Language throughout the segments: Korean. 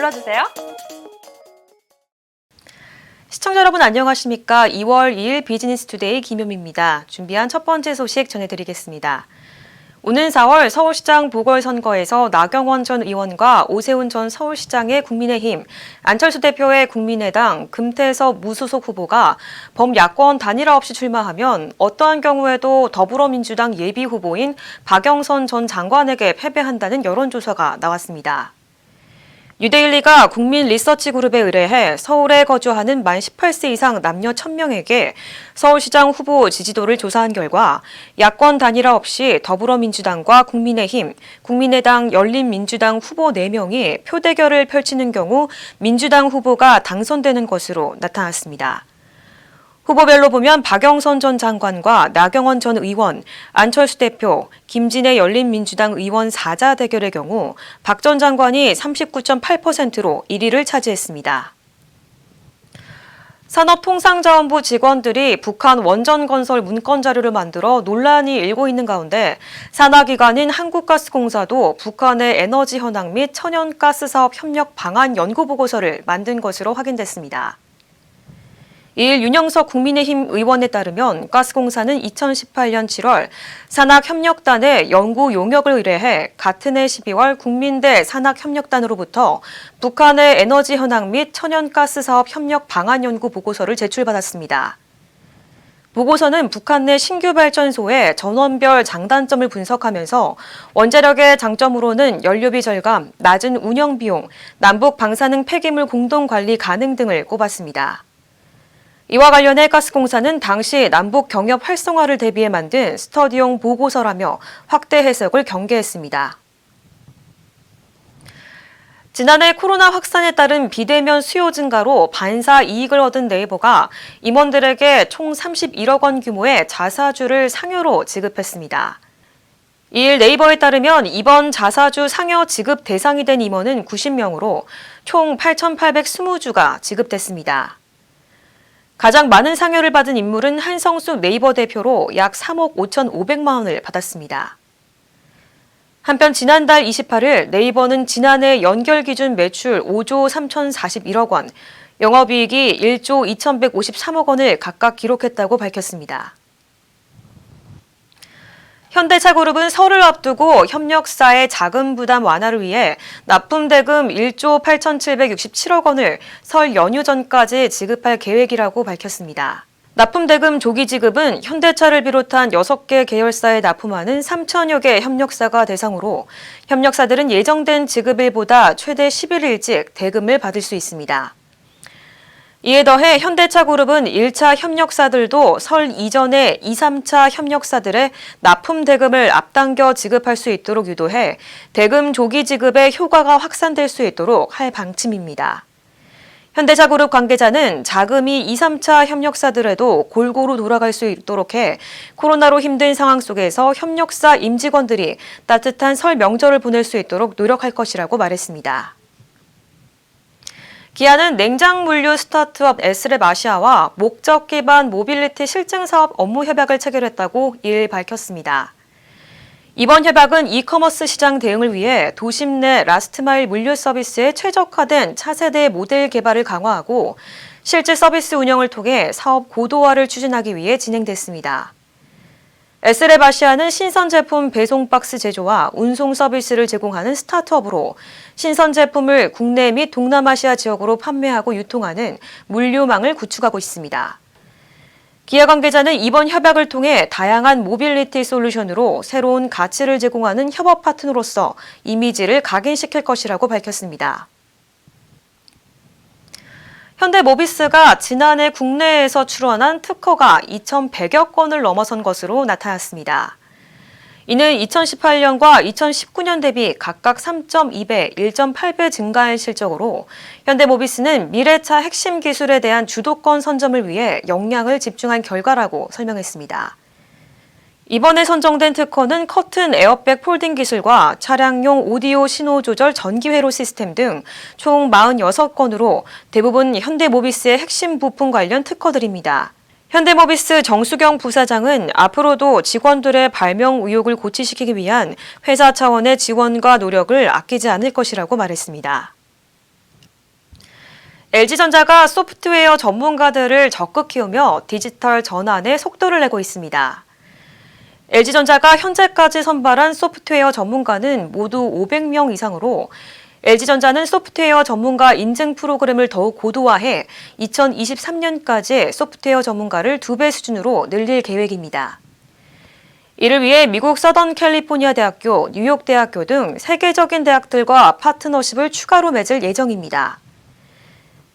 들어주세요. 시청자 여러분 안녕하십니까? 2월 2일 비즈니스투데이 김효미입니다. 준비한 첫 번째 소식 전해드리겠습니다. 오는 4월 서울시장 보궐선거에서 나경원 전 의원과 오세훈 전 서울시장의 국민의힘, 안철수 대표의 국민의당, 금태섭 무소속 후보가 범야권 단일화 없이 출마하면 어떠한 경우에도 더불어민주당 예비후보인 박영선 전 장관에게 패배한다는 여론조사가 나왔습니다. 뉴데일리가 국민리서치그룹에 의뢰해 서울에 거주하는 만 18세 이상 남녀 1000명에게 서울시장 후보 지지도를 조사한 결과 야권 단일화 없이 더불어민주당과 국민의힘, 국민의당, 열린민주당 후보 4명이 표대결을 펼치는 경우 민주당 후보가 당선되는 것으로 나타났습니다. 후보별로 보면 박영선 전 장관과 나경원 전 의원, 안철수 대표, 김진애 열린민주당 의원 4자 대결의 경우 박 전 장관이 39.8%로 1위를 차지했습니다. 산업통상자원부 직원들이 북한 원전건설 문건 자료를 만들어 논란이 일고 있는 가운데 산하기관인 한국가스공사도 북한의 에너지 현황 및 천연가스 사업 협력 방안 연구보고서를 만든 것으로 확인됐습니다. 이일 윤영석 국민의힘 의원에 따르면 가스공사는 2018년 7월 산학협력단에 연구 용역을 의뢰해 같은 해 12월 국민대 산학협력단으로부터 북한의 에너지 현황 및 천연가스 사업 협력 방안 연구 보고서를 제출받았습니다. 보고서는 북한 내 신규 발전소의 전원별 장단점을 분석하면서 원자력의 장점으로는 연료비 절감, 낮은 운영 비용, 남북 방사능 폐기물 공동 관리 가능 등을 꼽았습니다. 이와 관련해 가스공사는 당시 남북 경협 활성화를 대비해 만든 스터디용 보고서라며 확대 해석을 경계했습니다. 지난해 코로나 확산에 따른 비대면 수요 증가로 반사 이익을 얻은 네이버가 임원들에게 총 31억 원 규모의 자사주를 상여로 지급했습니다. 이일 네이버에 따르면 이번 자사주 상여 지급 대상이 된 임원은 90명으로 총 8,820주가 지급됐습니다. 가장 많은 상여를 받은 인물은 한성숙 네이버 대표로 약 3억 5,500만 원을 받았습니다. 한편 지난달 28일 네이버는 지난해 연결 기준 매출 5조 3,041억 원, 영업이익이 1조 2,153억 원을 각각 기록했다고 밝혔습니다. 현대차그룹은 설을 앞두고 협력사의 자금 부담 완화를 위해 납품대금 1조 8,767억 원을 설 연휴 전까지 지급할 계획이라고 밝혔습니다. 납품대금 조기 지급은 현대차를 비롯한 6개 계열사에 납품하는 3천여 개 협력사가 대상으로 협력사들은 예정된 지급일보다 최대 10일 일찍 대금을 받을 수 있습니다. 이에 더해 현대차그룹은 1차 협력사들도 설 이전에 2, 3차 협력사들의 납품 대금을 앞당겨 지급할 수 있도록 유도해 대금 조기 지급의 효과가 확산될 수 있도록 할 방침입니다. 현대차그룹 관계자는 자금이 2, 3차 협력사들에도 골고루 돌아갈 수 있도록 해 코로나로 힘든 상황 속에서 협력사 임직원들이 따뜻한 설 명절을 보낼 수 있도록 노력할 것이라고 말했습니다. 기아는 냉장물류 스타트업 에스랩 아시아와 목적 기반 모빌리티 실증 사업 업무 협약을 체결했다고 이일 밝혔습니다. 이번 협약은 이커머스 시장 대응을 위해 도심 내 라스트마일 물류 서비스에 최적화된 차세대 모델 개발을 강화하고 실제 서비스 운영을 통해 사업 고도화를 추진하기 위해 진행됐습니다. 에스랩 아시아는 신선 제품 배송 박스 제조와 운송 서비스를 제공하는 스타트업으로 신선 제품을 국내 및 동남아시아 지역으로 판매하고 유통하는 물류망을 구축하고 있습니다. 기아 관계자는 이번 협약을 통해 다양한 모빌리티 솔루션으로 새로운 가치를 제공하는 협업 파트너로서 이미지를 각인시킬 것이라고 밝혔습니다. 현대모비스가 지난해 국내에서 출원한 특허가 2,100여 건을 넘어선 것으로 나타났습니다. 이는 2018년과 2019년 대비 각각 3.2배, 1.8배 증가한 실적으로 현대모비스는 미래차 핵심 기술에 대한 주도권 선점을 위해 역량을 집중한 결과라고 설명했습니다. 이번에 선정된 특허는 커튼 에어백 폴딩 기술과 차량용 오디오 신호 조절 전기 회로 시스템 등 총 46건으로 대부분 현대모비스의 핵심 부품 관련 특허들입니다. 현대모비스 정수경 부사장은 앞으로도 직원들의 발명 의욕을 고취시키기 위한 회사 차원의 지원과 노력을 아끼지 않을 것이라고 말했습니다. LG전자가 소프트웨어 전문가들을 적극 키우며 디지털 전환에 속도를 내고 있습니다. LG전자가 현재까지 선발한 소프트웨어 전문가는 모두 500명 이상으로 LG전자는 소프트웨어 전문가 인증 프로그램을 더욱 고도화해 2023년까지 소프트웨어 전문가를 2배 수준으로 늘릴 계획입니다. 이를 위해 미국 서던 캘리포니아 대학교, 뉴욕 대학교 등 세계적인 대학들과 파트너십을 추가로 맺을 예정입니다.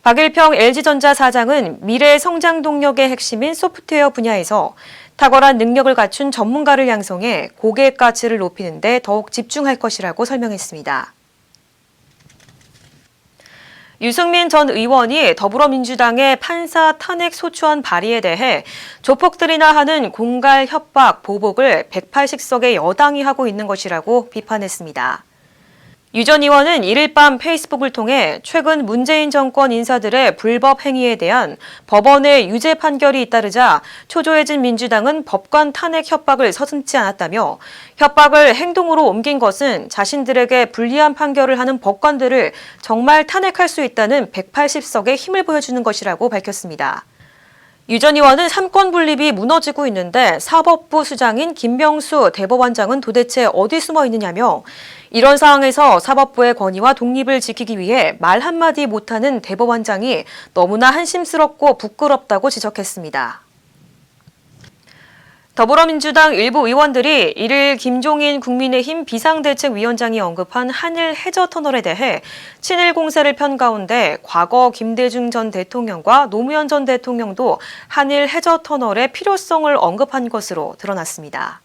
박일평 LG전자 사장은 미래 성장 동력의 핵심인 소프트웨어 분야에서 탁월한 능력을 갖춘 전문가를 양성해 고객 가치를 높이는 데 더욱 집중할 것이라고 설명했습니다. 유승민 전 의원이 더불어민주당의 판사 탄핵 소추안 발의에 대해 조폭들이나 하는 공갈, 협박, 보복을 180석의 여당이 하고 있는 것이라고 비판했습니다. 유 전 의원은 이일 밤 페이스북을 통해 최근 문재인 정권 인사들의 불법 행위에 대한 법원의 유죄 판결이 잇따르자 초조해진 민주당은 법관 탄핵 협박을 서슴지 않았다며 협박을 행동으로 옮긴 것은 자신들에게 불리한 판결을 하는 법관들을 정말 탄핵할 수 있다는 180석의 힘을 보여주는 것이라고 밝혔습니다. 유 전 의원은 삼권 분립이 무너지고 있는데 사법부 수장인 김병수 대법원장은 도대체 어디 숨어 있느냐며 이런 상황에서 사법부의 권위와 독립을 지키기 위해 말 한마디 못하는 대법원장이 너무나 한심스럽고 부끄럽다고 지적했습니다. 더불어민주당 일부 의원들이 이를 김종인 국민의힘 비상대책위원장이 언급한 한일 해저터널에 대해 친일 공세를 편 가운데 과거 김대중 전 대통령과 노무현 전 대통령도 한일 해저터널의 필요성을 언급한 것으로 드러났습니다.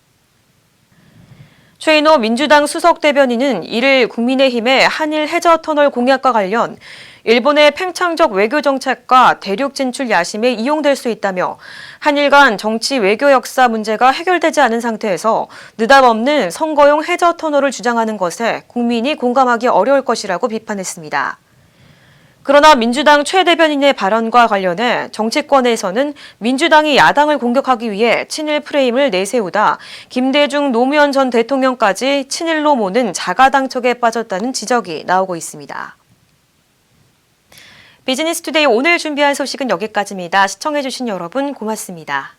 최인호 민주당 수석 대변인은 이를 국민의힘의 한일 해저터널 공약과 관련 일본의 팽창적 외교 정책과 대륙 진출 야심에 이용될 수 있다며 한일 간 정치 외교 역사 문제가 해결되지 않은 상태에서 느닷없는 선거용 해저터널을 주장하는 것에 국민이 공감하기 어려울 것이라고 비판했습니다. 그러나 민주당 최 대변인의 발언과 관련해 정치권에서는 민주당이 야당을 공격하기 위해 친일 프레임을 내세우다 김대중, 노무현 전 대통령까지 친일로 모는 자가당착에 빠졌다는 지적이 나오고 있습니다. 비즈니스투데이 오늘 준비한 소식은 여기까지입니다. 시청해주신 여러분 고맙습니다.